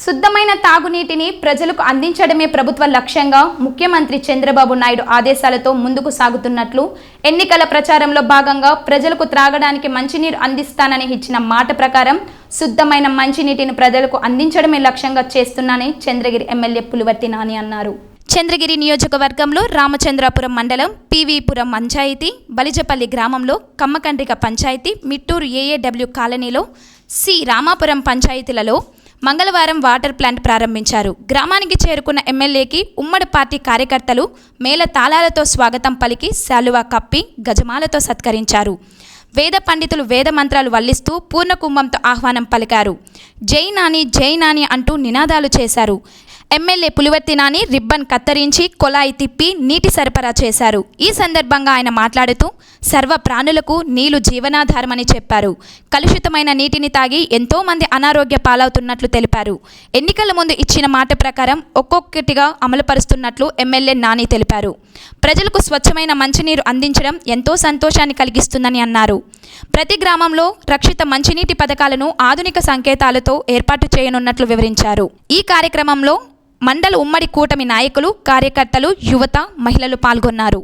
శుద్ధమైన తాగునీటిని ప్రజలకు అందించడమే ప్రభుత్వ లక్ష్యంగా ముఖ్యమంత్రి చంద్రబాబు నాయుడు ఆదేశాలతో ముందుకు సాగుతున్నట్లు ఎన్నికల ప్రచారంలో భాగంగా ప్రజలకు త్రాగడానికి మంచినీరు అందిస్తానని ఇచ్చిన మాట ప్రకారం శుద్ధమైన మంచినీటిని ప్రజలకు అందించడమే లక్ష్యంగా చేస్తున్నానని చంద్రగిరి ఎమ్మెల్యే పులివర్తి నాని అన్నారు. చంద్రగిరి నియోజకవర్గంలో రామచంద్రాపురం మండలం పివిపురం పంచాయతీ, బలిజపల్లి గ్రామంలో కమ్మకండ్రిక పంచాయతీ, మిట్టూరు ఏఏడబ్ల్యూ కాలనీలో సి రామాపురం పంచాయతీలలో మంగళవారం వాటర్ ప్లాంట్ ప్రారంభించారు. గ్రామానికి చేరుకున్న ఎమ్మెల్యేకి ఉమ్మడి పార్టీ కార్యకర్తలు మేళ తాళాలతో స్వాగతం పలికి శాలువా కప్పి గజమాలతో సత్కరించారు. వేద పండితులు వేద మంత్రాలు వల్లిస్తూ పూర్ణకుంభంతో ఆహ్వానం పలికారు. జై నాని జై నాని అంటూ నినాదాలు చేశారు. ఎమ్మెల్యే పులివర్తి నాని రిబ్బన్ కత్తిరించి కొలాయి తిప్పి నీటి సరఫరా చేశారు. ఈ సందర్భంగా ఆయన మాట్లాడుతూ సర్వ ప్రాణులకు నీళ్లు జీవనాధారమని చెప్పారు. కలుషితమైన నీటిని తాగి ఎంతోమంది అనారోగ్య పాలవుతున్నట్లు తెలిపారు. ఎన్నికల ముందు ఇచ్చిన మాట ప్రకారం ఒక్కొక్కటిగా అమలుపరుస్తున్నట్లు ఎమ్మెల్యే నాని తెలిపారు. ప్రజలకు స్వచ్ఛమైన మంచినీరు అందించడం ఎంతో సంతోషాన్ని కలిగిస్తుందని అన్నారు. ప్రతి గ్రామంలో రక్షిత మంచినీటి పథకాలను ఆధునిక సంకేతాలతో ఏర్పాటు చేయనున్నట్లు వివరించారు. ఈ కార్యక్రమంలో మండల ఉమ్మడి కూటమి నాయకులు, కార్యకర్తలు, యువత, మహిళలు పాల్గొన్నారు.